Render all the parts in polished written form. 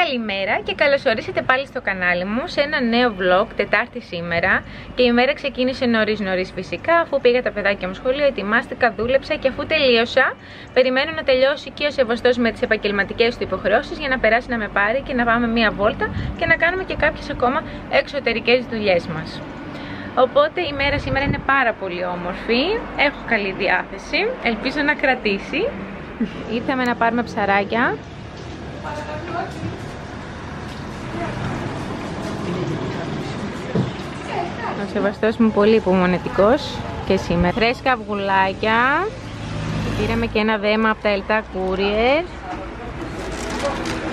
Καλημέρα και καλώς ορίσατε πάλι στο κανάλι μου σε ένα νέο vlog, Τετάρτη σήμερα. Και η μέρα ξεκίνησε νωρίς φυσικά, αφού πήγα τα παιδάκια μου σχολείο, ετοιμάστηκα, δούλεψα και αφού τελείωσα, περιμένω να τελειώσει και ο Σεβαστός με τις επαγγελματικές του υποχρεώσεις για να περάσει να με πάρει και να πάμε μία βόλτα και να κάνουμε και κάποιες ακόμα εξωτερικές δουλειές μας. Οπότε η μέρα σήμερα είναι πάρα πολύ όμορφη, έχω καλή διάθεση, ελπίζω να κρατήσει. Ήρθαμε να πάρουμε ψαράκια. Ο Σεβαστός μου πολύ υπομονετικός και σήμερα. Φρέσκα αυγουλάκια. Πήραμε και ένα δέμα από τα Ελτά Courier.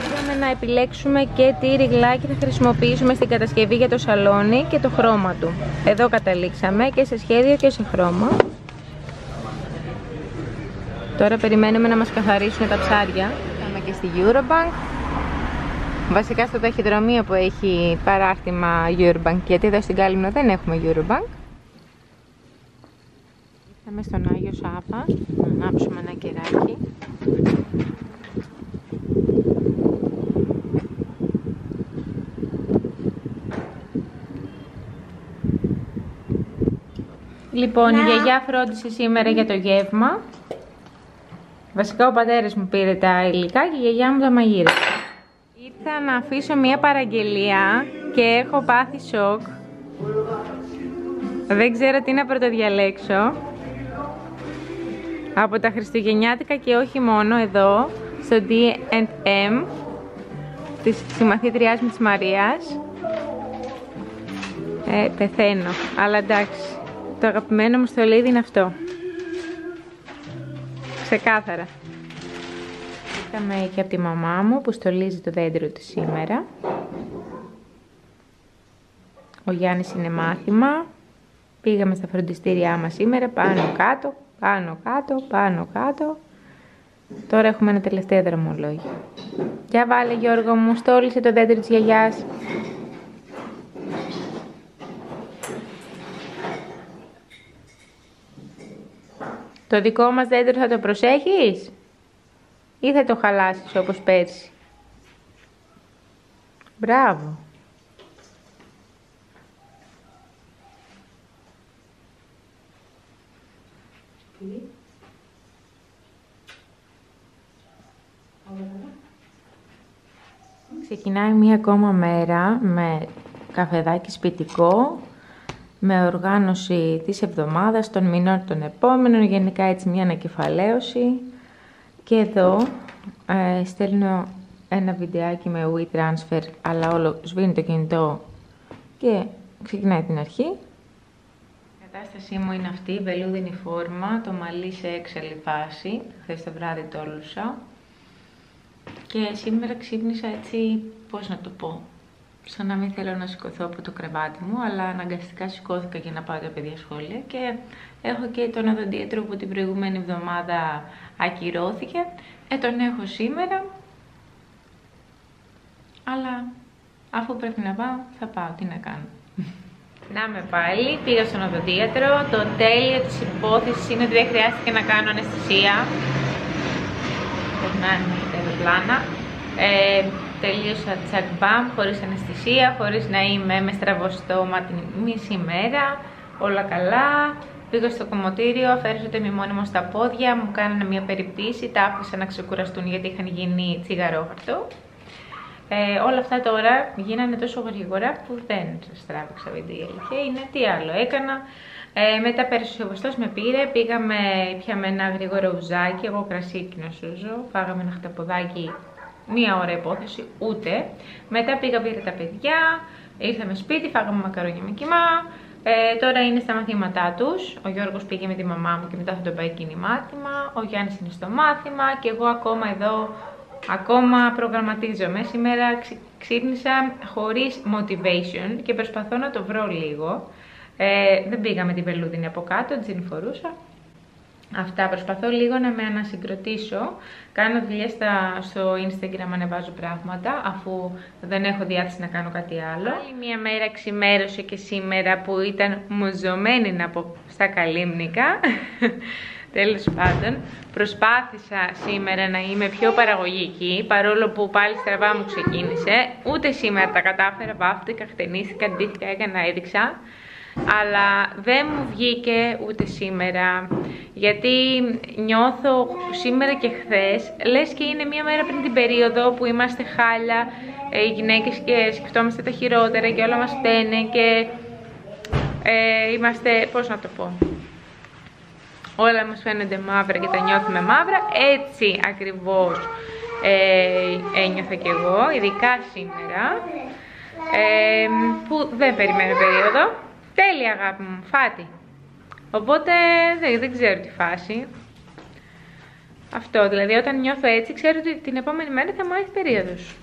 Πήγαμε να επιλέξουμε και τι ριγλάκι θα χρησιμοποιήσουμε στην κατασκευή για το σαλόνι και το χρώμα του. Εδώ καταλήξαμε και σε σχέδιο και σε χρώμα. Τώρα περιμένουμε να μας καθαρίσουν τα ψάρια. Πάμε και στη Eurobank. Βασικά στο ταχυδρομείο που έχει παράρτημα Eurobank, γιατί εδώ στην Κάλυμνο δεν έχουμε Eurobank. Ήρθαμε στον Άγιο Σάβα να ανάψουμε ένα κεράκι. Λοιπόν, η γιαγιά φρόντισε σήμερα για το γεύμα. Βασικά ο πατέρας μου πήρε τα υλικά και η γιαγιά μου τα μαγείρεψε. Ήρθα να αφήσω μια παραγγελία και έχω πάθει σοκ. Δεν ξέρω τι να πρωτοδιαλέξω. Από τα χριστουγεννιάτικα και όχι μόνο, εδώ στο D&M της συμμαθήτριάς μου της Μαρίας. Πεθαίνω, αλλά εντάξει, το αγαπημένο μου στολίδι είναι αυτό. Ξεκάθαρα. Ήρθαμε και από τη μαμά μου που στολίζει το δέντρο της σήμερα. Ο Γιάννης είναι μάθημα. Πήγαμε στα φροντιστήριά μας σήμερα, πάνω κάτω, πάνω κάτω, πάνω κάτω. Τώρα έχουμε ένα τελευταίο δρομολόγιο. Για βάλε Γιώργο μου, στόλισε το δέντρο της γιαγιάς. Το δικό μας δέντρο θα το προσέχεις ή θα το χαλάσεις όπως πέρσι? Μπράβο. Ξεκινάει μία ακόμα μέρα με καφεδάκι σπιτικό, με οργάνωση της εβδομάδας, των μηνών των επόμενων, γενικά έτσι μια ανακεφαλαίωση. Και εδώ στέλνω ένα βιντεάκι με WeTransfer, αλλά όλο σβήνει το κινητό και ξεκινάει την αρχή. Η κατάστασή μου είναι αυτή, βελούδινη φόρμα, το μαλλί σε έξαλλη φάση, χθες το βράδυ το όλουσα. Και σήμερα ξύπνησα έτσι, πώς να το πω, σαν να μην θέλω να σηκωθώ από το κρεβάτι μου, αλλά αναγκαστικά σηκώθηκα για να πάω τα παιδιά σχόλια και έχω και τον οδοντίατρο που την προηγούμενη εβδομάδα ακυρώθηκε. Τον έχω σήμερα, αλλά αφού πρέπει να πάω, θα πάω, τι να κάνω. Να με πάλι, πήγα στον οδοντίατρο, το τέλειο της υπόθεσης είναι ότι δεν χρειάστηκε να κάνω αναισθησία. Περνάνε τα αεροπλάνα. Τελείωσα τσακ μπαμ, χωρίς αναισθησία, χωρίς να είμαι με στραβό στόμα την μισή μέρα, όλα καλά. Πήγα στο κομμωτήριο, αφαίρεσα το ημιμόνιμο στα πόδια, μου κάνανε μια περιποίηση, τα άφησα να ξεκουραστούν γιατί είχαν γίνει τσιγαρόχαρτο. Όλα αυτά τώρα γίνανε τόσο γρήγορα που δεν σας τράβηξα βίντεο, η αλήθεια είναι. Τι άλλο έκανα? Μετά πέρασε ο Σεβαστός, με πήρε, πήγαμε, πιάμε ένα γρήγορο ουζάκι, εγώ κρασί κοινοσούζω, φάγαμε ένα χταποδάκι. Μία ώρα υπόθεση, ούτε. Μετά πήγα, πήρα τα παιδιά, ήρθαμε σπίτι, φάγαμε μακαρόνια με κιμά. Τώρα είναι στα μαθήματά τους. Ο Γιώργος πήγε με τη μαμά μου και μετά θα τον πάει εκείνη μάθημα. Ο Γιάννης είναι στο μάθημα και εγώ ακόμα εδώ, ακόμα προγραμματίζομαι. Σήμερα ξύπνησα χωρίς motivation και προσπαθώ να το βρω λίγο. Δεν πήγα με την βελούδινη από κάτω, την φορούσα. Αυτά, προσπαθώ λίγο να με ανασυγκροτήσω. Κάνω δουλειές στο Instagram, ανεβάζω πράγματα, αφού δεν έχω διάθεση να κάνω κάτι άλλο. Άλλη μια μέρα ξημέρωσε και σήμερα που ήταν μουζωμένη, να πω, στα Καλύμνικα. Τέλος πάντων, προσπάθησα σήμερα να είμαι πιο παραγωγική, παρόλο που πάλι στραβά μου ξεκίνησε. Ούτε σήμερα τα κατάφερα, βάφτηκα, χτενίστηκα, ντύθηκα, έκανα, έδειξα. Αλλά δεν μου βγήκε ούτε σήμερα, γιατί νιώθω σήμερα και χθες, λες και είναι μία μέρα πριν την περίοδο που είμαστε χάλια οι γυναίκες και σκεφτόμαστε τα χειρότερα και όλα μας φταίνε και είμαστε, πώς να το πω, όλα μας φαίνονται μαύρα και τα νιώθουμε μαύρα. Έτσι ακριβώς ένιωθα κι εγώ, ειδικά σήμερα, που δεν περιμένω περίοδο. Τέλεια αγάπη μου, φάτη. Οπότε δεν ξέρω τι φάση. Αυτό, δηλαδή όταν νιώθω έτσι, ξέρω ότι την επόμενη μέρα θα μου έρθει περίοδος.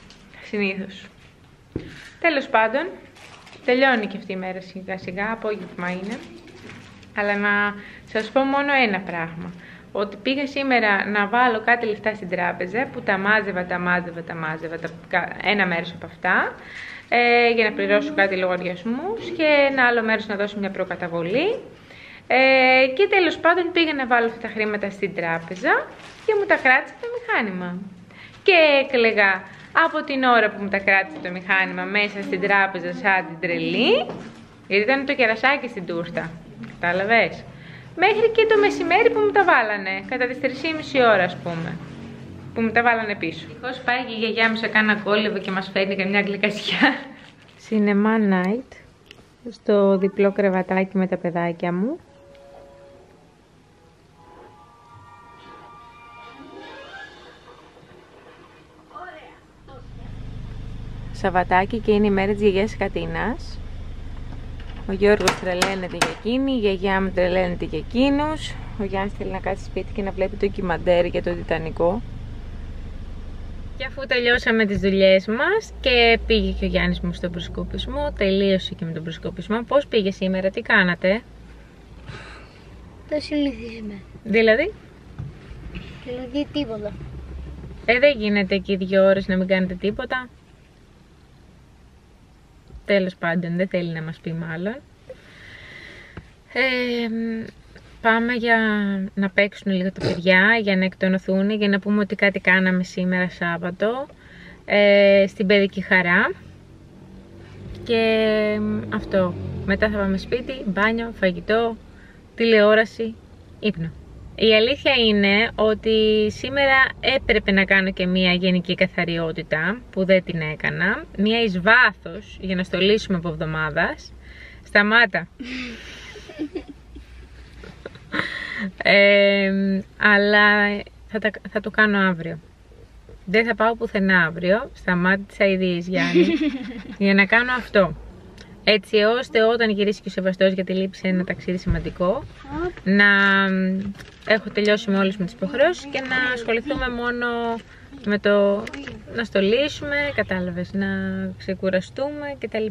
Συνήθως. Τέλος πάντων, τελειώνει και αυτή η μέρα σιγά σιγά, απόγευμα είναι. Αλλά να σας πω μόνο ένα πράγμα. Ότι πήγα σήμερα να βάλω κάτι λεφτά στην τράπεζα που τα μάζευα, ένα μέρος από αυτά, για να πληρώσω κάτι λογαριασμούς και ένα άλλο μέρος να δώσω μια προκαταβολή. Και τέλος πάντων πήγα να βάλω αυτά τα χρήματα στην τράπεζα και μου τα κράτησε το μηχάνημα. Και έκλαιγα από την ώρα που μου τα κράτησε το μηχάνημα μέσα στην τράπεζα σαν την τρελή, γιατί ήταν το κερασάκι στην τούρτα. Κατάλαβες? Μέχρι και το μεσημέρι που μου τα βάλανε, κατά τις 3,5 ώρα ας πούμε, που μου τα βάλανε πίσω. Ευτυχώς πάει και η γιαγιά μου σε κάνα κόλλευο και μας φέρνει καμιά γλυκασιά. Cinema night, στο διπλό κρεβατάκι με τα παιδάκια μου. Σαββατάκι και είναι η μέρα της γιαγιάς Κατίνας. Ο Γιώργος τρελαίνεται για εκείνη, η γιαγιά μου τρελαίνεται για εκείνους. Ο Γιάννης θέλει να κάτσει σπίτι και να βλέπει το ντοκιμαντέρ για το Τιτανικό. Και αφού τελειώσαμε τις δουλειές μας και πήγε και ο Γιάννης μου στον προσκοπισμό, τελείωσε και με τον προσκοπισμό. Πώς πήγε σήμερα, τι κάνατε? Το συνηθίζουμε. Δηλαδή? Δηλαδή τίποτα. Δεν γίνεται εκεί 2 ώρες να μην κάνετε τίποτα. Τέλος πάντων, δεν θέλει να μας πει μάλλον. Πάμε για να παίξουν λίγο τα παιδιά, για να εκτονωθούν, για να πούμε ότι κάτι κάναμε σήμερα Σάββατο, στην παιδική χαρά. Και αυτό. Μετά θα πάμε σπίτι, μπάνιο, φαγητό, τηλεόραση, ύπνο. Η αλήθεια είναι ότι σήμερα έπρεπε να κάνω και μία γενική καθαριότητα που δεν την έκανα. Μία εις βάθος για να στολίσουμε από εβδομάδας. Σταμάτα. Αλλά θα το κάνω αύριο. Δεν θα πάω πουθενά αύριο. Σταμάτησα ήδη Γιάννη για να κάνω αυτό. Έτσι ώστε όταν γυρίσει και ο Σεβαστός, γιατί λείψε ένα ταξίδι σημαντικό, να έχω τελειώσει με όλες με τις υποχρεώσεις και να ασχοληθούμε μόνο με το να στολίσουμε, κατάλαβες, να ξεκουραστούμε κτλ.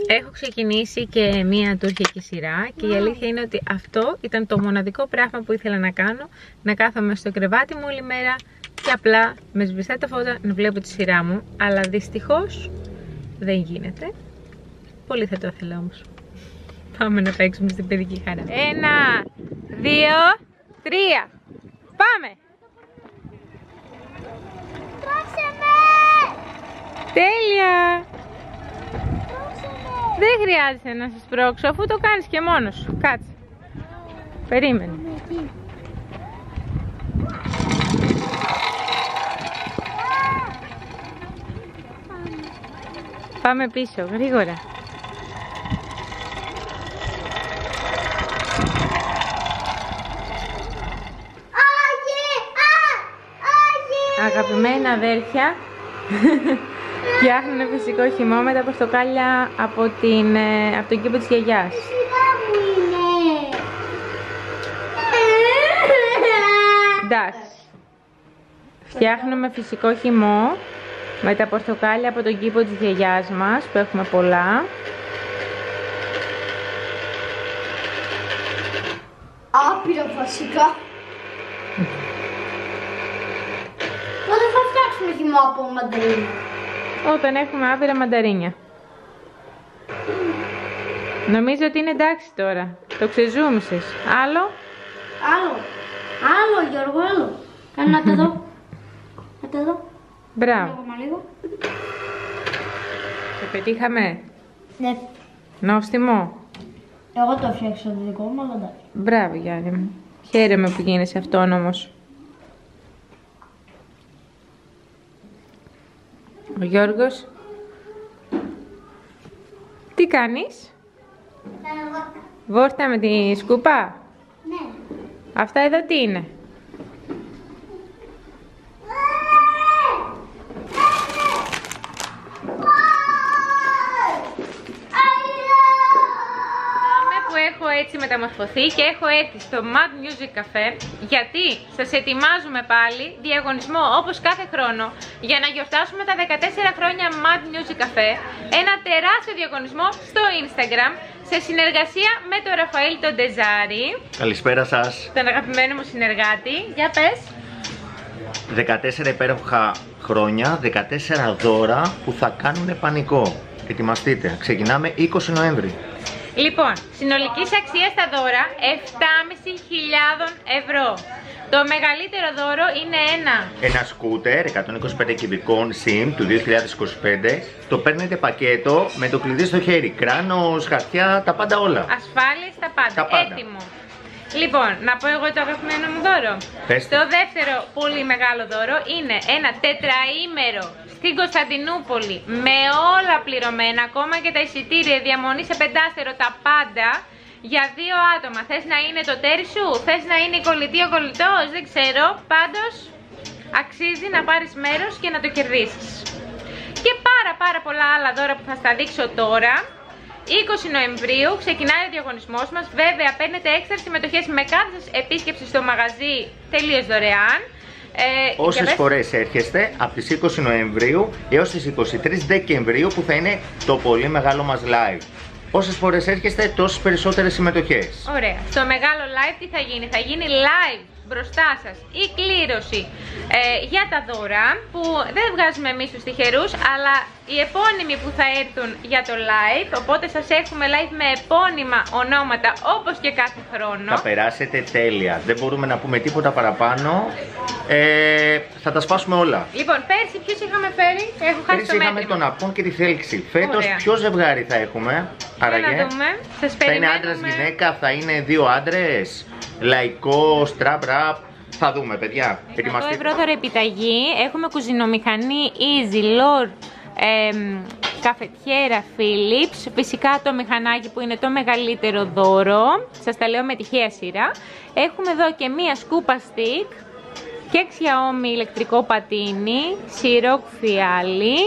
Έχω ξεκινήσει και μία τουρκική σειρά και η αλήθεια είναι ότι αυτό ήταν το μοναδικό πράγμα που ήθελα να κάνω, να κάθομαι στο κρεβάτι μου όλη μέρα και απλά με σβηστά τα φώτα να βλέπω τη σειρά μου, αλλά δυστυχώς δεν γίνεται. Πολύ θα το ήθελα όμως. Πάμε να παίξουμε στην παιδική χαρά. 1, 2, 3. Πάμε! Τρώξε με! Τέλεια! Δεν χρειάζεται να σας πρόξω, αφού το κάνεις και μόνος σου. Κάτσε. Περίμενε. Πάμε πίσω, γρήγορα. Αγαπημένα αδέρφια, φτιάχνουν φυσικό χυμό με τα πορτοκάλια από τον κήπο της γιαγιάς. Εντάξει. Φτιάχνουμε φυσικό χυμό με τα πορτοκάλια από τον κήπο της γιαγιάς μας, που έχουμε πολλά. Άπειρα βασικά. Πότε θα φτιάξουμε χυμό από μανταρίνια? Όταν έχουμε άπειρα μανταρίνια. Νομίζω ότι είναι εντάξει τώρα. Το ξεζούμισες. Άλλο. Άλλο Γιώργο, άλλο. Κάνε να το δω. Να το δω. Μπράβο. Ακόμα λίγο. Το πετύχαμε. Ναι. Νόστιμο. Εγώ το φτιάξω το δικό μου, αλλά εντάξει. Μπράβο Γιάννη μου. Χαίρομαι που γίνεσαι αυτόνομος. Ο Γιώργος. Τι κάνεις? Βόρτα με τη σκούπα. Ναι. Αυτά εδώ τι είναι? Που έχω έτσι μεταμορφωθεί και έχω έρθει στο Mad Music Cafe γιατί σας ετοιμάζουμε πάλι διαγωνισμό όπως κάθε χρόνο για να γιορτάσουμε τα 14 χρόνια Mad Music Cafe, ένα τεράστιο διαγωνισμό στο Instagram σε συνεργασία με τον Ραφαήλ τον Ντεζάρη. Καλησπέρα σας. Τον αγαπημένο μου συνεργάτη. Για πες. 14 υπέροχα χρόνια, 14 δώρα που θα κάνουν πανικό. Ετοιμαστείτε. Ξεκινάμε 20 Νοέμβρη. Λοιπόν, συνολική αξία στα δώρα 7.500 ευρώ. Το μεγαλύτερο δώρο είναι ένα σκούτερ 125 κυβικών SIM του 2025. Το παίρνετε πακέτο με το κλειδί στο χέρι. Κράνος, χαρτιά, τα πάντα όλα. Ασφάλειες, τα πάντα. Τα πάντα. Έτοιμο. Λοιπόν, να πω εγώ το αγαπημένο μου δώρο. Πες. Το δεύτερο πολύ μεγάλο δώρο είναι ένα τετραήμερο στην Κωνσταντινούπολη με όλα πληρωμένα, ακόμα και τα εισιτήρια διαμονή σε πεντάστερο, τα πάντα για 2 άτομα. Θες να είναι το τέρι σου, θες να είναι η κολλητή ο κολλητός, δεν ξέρω. Πάντως αξίζει να πάρεις μέρος και να το κερδίσεις. Και πάρα πολλά άλλα δώρα που θα στα δείξω τώρα. 20 Νοεμβρίου ξεκινάει ο διαγωνισμός μας. Βέβαια παίρνετε έξτρα συμμετοχές με κάθε σας επίσκεψη στο μαγαζί τελείως δωρεάν. Όσες φορές έρχεστε από τις 20 Νοεμβρίου έως τις 23 Δεκεμβρίου που θα είναι το πολύ μεγάλο μας live. Όσες φορές έρχεστε, τόσες περισσότερες συμμετοχές. Ωραία. Στο μεγάλο live τι θα γίνει? Θα γίνει live μπροστά σας η κλήρωση για τα δώρα που δεν βγάζουμε εμείς τους τυχερούς, αλλά οι επώνυμοι που θα έρθουν για το live. Οπότε σας έχουμε live με επώνυμα ονόματα όπως και κάθε χρόνο. Θα περάσετε τέλεια. Δεν μπορούμε να πούμε τίποτα παραπάνω. Θα τα σπάσουμε όλα. Λοιπόν, πέρσι ποιους είχαμε φέρει? Έχω χάσει Πέρσι το είχαμε μέτρημα. τον Απόν και τη Θέλξη. Φέτος Ωραία. ποιο ζευγάρι θα έχουμε? Για να δούμε. Σας Θα είναι περιμένουμε. άντρας γυναίκα, θα είναι 2 άντρες, λαϊκό, στραπ ραπ. Θα δούμε, παιδιά. 100 ευρώ δώρο επιταγή. Έχουμε κουζινομηχανή Easy Lord, καφετιέρα Philips. Φυσικά το μηχανάκι που είναι το μεγαλύτερο δώρο. Σας τα λέω με τυχαία σειρά. Έχουμε εδώ και μία σκούπα stick και Xiaomi ηλεκτρικό πατίνι, Ciroc φιάλι.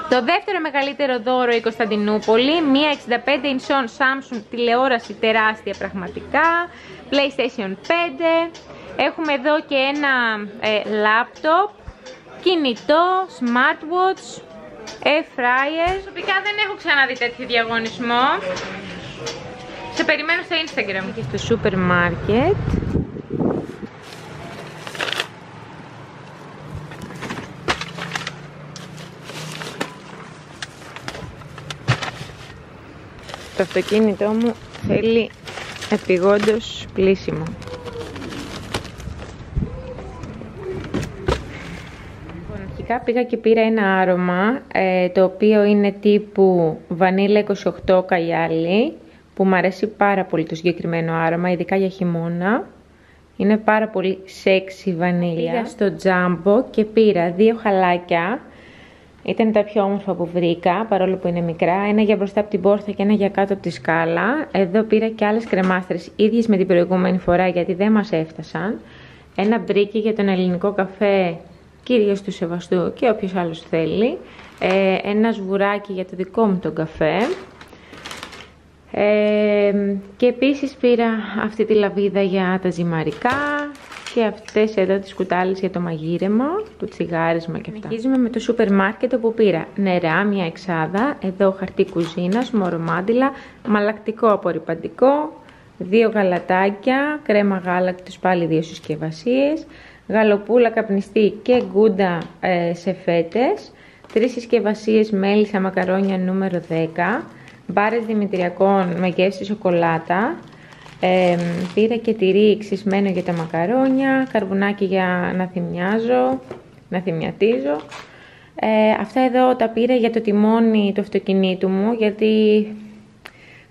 Το δεύτερο μεγαλύτερο δώρο η Κωνσταντινούπολη, μία 65 inch Samsung τηλεόραση τεράστια πραγματικά, PlayStation 5. Έχουμε εδώ και ένα laptop, κινητό, smartwatch, air fryer. Προσωπικά δεν έχω ξαναδεί τέτοιο διαγωνισμό. Σε περιμένω στο Instagram. Και στο σούπερ μάρκετ. Το αυτοκίνητό μου θέλει επειγόντως πλύσιμο. Αρχικά πήγα και πήρα ένα άρωμα, το οποίο είναι τύπου βανίλα 28 καγιάλι, που μου αρέσει πάρα πολύ το συγκεκριμένο άρωμα, ειδικά για χειμώνα. Είναι πάρα πολύ sexy βανίλια. Πήγα στο Jumbo και πήρα 2 χαλάκια. Ήταν τα πιο όμορφα που βρήκα, παρόλο που είναι μικρά. Ένα για μπροστά από την πόρτα και ένα για κάτω από τη σκάλα. Εδώ πήρα και άλλες κρεμάστρες, ίδιες με την προηγούμενη φορά, γιατί δεν μας έφτασαν. Ένα μπρίκι για τον ελληνικό καφέ, κυρίως του σεβαστού και όποιος άλλος θέλει. Ένα σβουράκι για το δικό μου τον καφέ. Και επίσης πήρα αυτή τη λαβίδα για τα ζυμαρικά και αυτές εδώ τις κουτάλες για το μαγείρεμα, το τσιγάρισμα και αυτά. Συνεχίζουμε με το σούπερ μάρκετ όπου πήρα νερά, μια εξάδα, εδώ χαρτί κουζίνας, μορομάντιλα, μαλακτικό απορρυπαντικό, 2 γαλατάκια, κρέμα γάλακτος, πάλι 2 συσκευασίες, γαλοπούλα καπνιστή και γκούντα σε φέτες, 3 συσκευασίες μέλισσα μακαρόνια νούμερο 10, μπάρες δημητριακών με γεύση σοκολάτα, Πήρα και τυρί ξυσμένο για τα μακαρόνια, καρβουνάκι για να θυμιατίζω. Αυτά εδώ τα πήρα για το τιμόνι του αυτοκινήτου μου, γιατί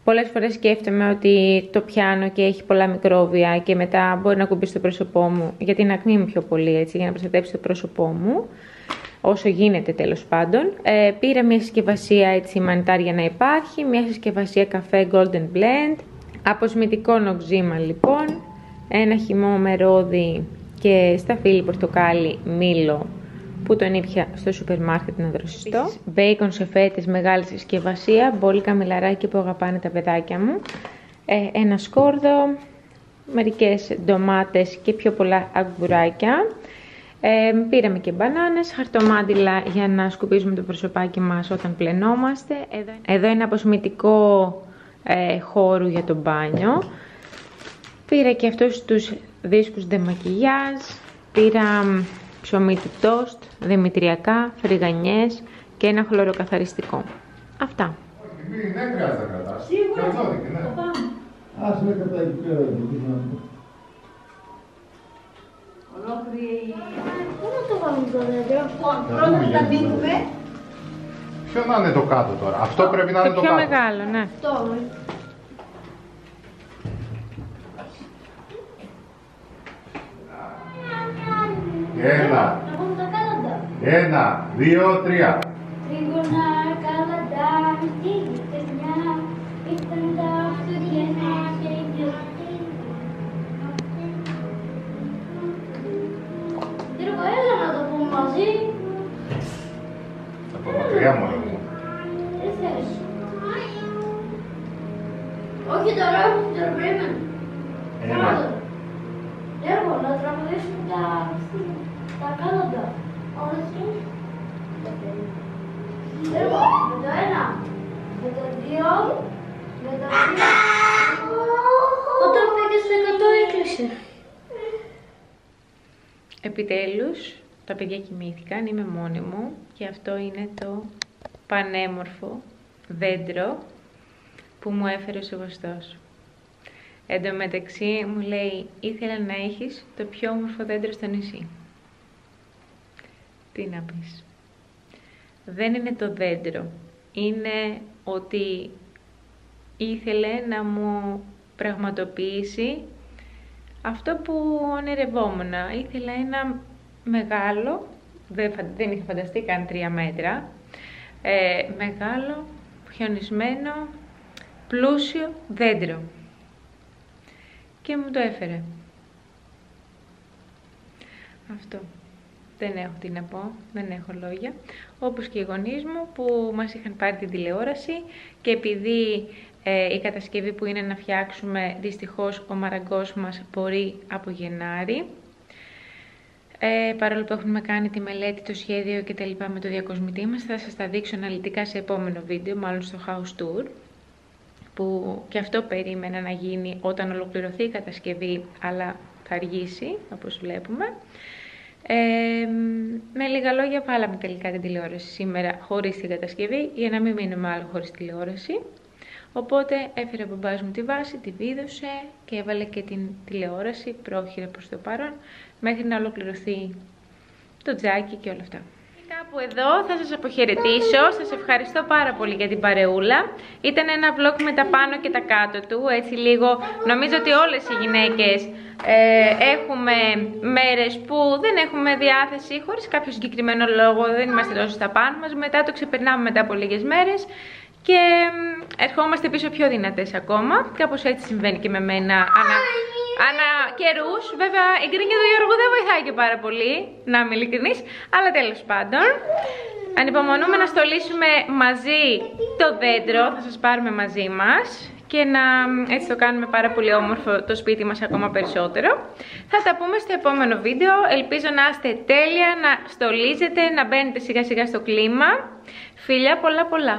πολλές φορές σκέφτομαι ότι το πιάνω και έχει πολλά μικρόβια και μετά μπορεί να κουμπίσει το πρόσωπό μου, για την ακμή μου πιο πολύ, έτσι, για να προστατεύσει το πρόσωπό μου, όσο γίνεται τέλος πάντων. Πήρα μια συσκευασία έτσι μανιτάρια να υπάρχει, μια συσκευασία καφέ Golden Blend, αποσμητικό νοξίμα λοιπόν, ένα χυμό με ρόδι και σταφύλι πορτοκάλι μήλο που τον ήπια στο σούπερ μάρκετ να δροσιστώ. Μπέικον σε φέτες, μεγάλη συσκευασία, μπόλικα μιλαράκι που αγαπάνε τα παιδάκια μου. Ένα σκόρδο, μερικές ντομάτες και πιο πολλά αγκουράκια. Πήραμε και μπανάνες, χαρτομάντιλα για να σκουπίζουμε το προσωπάκι μας όταν πλενόμαστε. Εδώ είναι αποσμητικό χώρου για το μπάνιο. Πήρα και αυτούς τους δίσκους ντεμακιγιάζ. Πήρα ψωμί του τόστ, δημητριακά, φρυγανιές και ένα χλωροκαθαριστικό. Αυτά. Ναι, χρειάζεται να κρατάς. Σίγουρα. Κρατζόδικη, ναι. Ας με κατά εκεί πέρα. Ολόκληρη. Πού να το βάλουμε το δέντρο? Πρώτα θα τα δίνουμε. Ποιο να είναι το κάτω τώρα? Αυτό πρέπει να είναι το πιο κάτω. μεγάλο, ναι. Αυτό. Ένα, Να βάλουμε τα κάλαντα. 1, 2, 3. Τρίγωνα, κάλαντα, στη γειτονιά, ήρθαν τα Χριστούγεννα και η γιορτή. Γιώργο, έλα να το πούμε μαζί. Από μακριά μόνο μου. Τι θες? Όχι τώρα, περίμενε. Ένα. Γιώργο, να τραγουδήσουμε τα κάλαντα. Όχι. Γιώργο, με το ένα, με το δύο, με το τρία. Όταν πήγες στο 100 έκλεισε. Επιτέλους, τα παιδιά κοιμήθηκαν, είμαι μόνη μου και αυτό είναι το πανέμορφο δέντρο που μου έφερε ο Σεβαστός. Εν τω μεταξύ μου λέει, ήθελα να έχεις το πιο όμορφο δέντρο στο νησί. Τι να πεις. Δεν είναι το δέντρο, είναι ότι ήθελε να μου πραγματοποιήσει αυτό που ονειρευόμουν. Ήθελα ένα μεγάλο, δεν είχα φανταστεί καν 3 μέτρα, μεγάλο, χιονισμένο, πλούσιο δέντρο. Και μου το έφερε. Αυτό. Δεν έχω τι να πω, δεν έχω λόγια. Όπως και οι γονείς μου που μας είχαν πάρει την τηλεόραση και επειδή η κατασκευή που είναι να φτιάξουμε, δυστυχώς ο μαραγκός μας μπορεί από Γενάρη. Παρόλο που έχουμε κάνει τη μελέτη, το σχέδιο και τα λοιπά με το διακοσμητή μας, θα σας τα δείξω αναλυτικά σε επόμενο βίντεο, μάλλον στο house tour, που και αυτό περίμενα να γίνει όταν ολοκληρωθεί η κατασκευή, αλλά θα αργήσει, όπως βλέπουμε. Με λίγα λόγια βάλαμε τελικά την τηλεόραση σήμερα χωρίς την κατασκευή, για να μην μείνουμε άλλο χωρίς τηλεόραση. Οπότε έφερε ο μπαμπάς μου τη βάση, τη βίδωσε και έβαλε και την τηλεόραση πρόχειρα προς το παρόν, μέχρι να ολοκληρωθεί το τζάκι και όλα αυτά. Κάπου εδώ θα σας αποχαιρετήσω, σας ευχαριστώ πάρα πολύ για την παρεούλα. Ήταν ένα vlog με τα πάνω και τα κάτω του, έτσι λίγο, νομίζω ότι όλες οι γυναίκες έχουμε μέρες που δεν έχουμε διάθεση, χωρίς κάποιο συγκεκριμένο λόγο, δεν είμαστε τόσο στα πάνω μας, μετά το ξεπερνάμε μετά από λίγες μέρες και ερχόμαστε πίσω πιο δυνατές ακόμα. Κάπως έτσι συμβαίνει και με μένα ανά καιρούς. Βέβαια η γκρίνια του Γιώργου δεν βοηθάει και πάρα πολύ, να είμαι ειλικρινής, αλλά τέλος πάντων ανυπομονούμε να στολίσουμε μαζί το δέντρο, θα σας πάρουμε μαζί μας και να έτσι το κάνουμε πάρα πολύ όμορφο το σπίτι μας ακόμα περισσότερο. Θα τα πούμε στο επόμενο βίντεο, ελπίζω να είστε τέλεια, να στολίζετε, να μπαίνετε σιγά σιγά στο κλίμα. Φιλιά πολλά πολλά!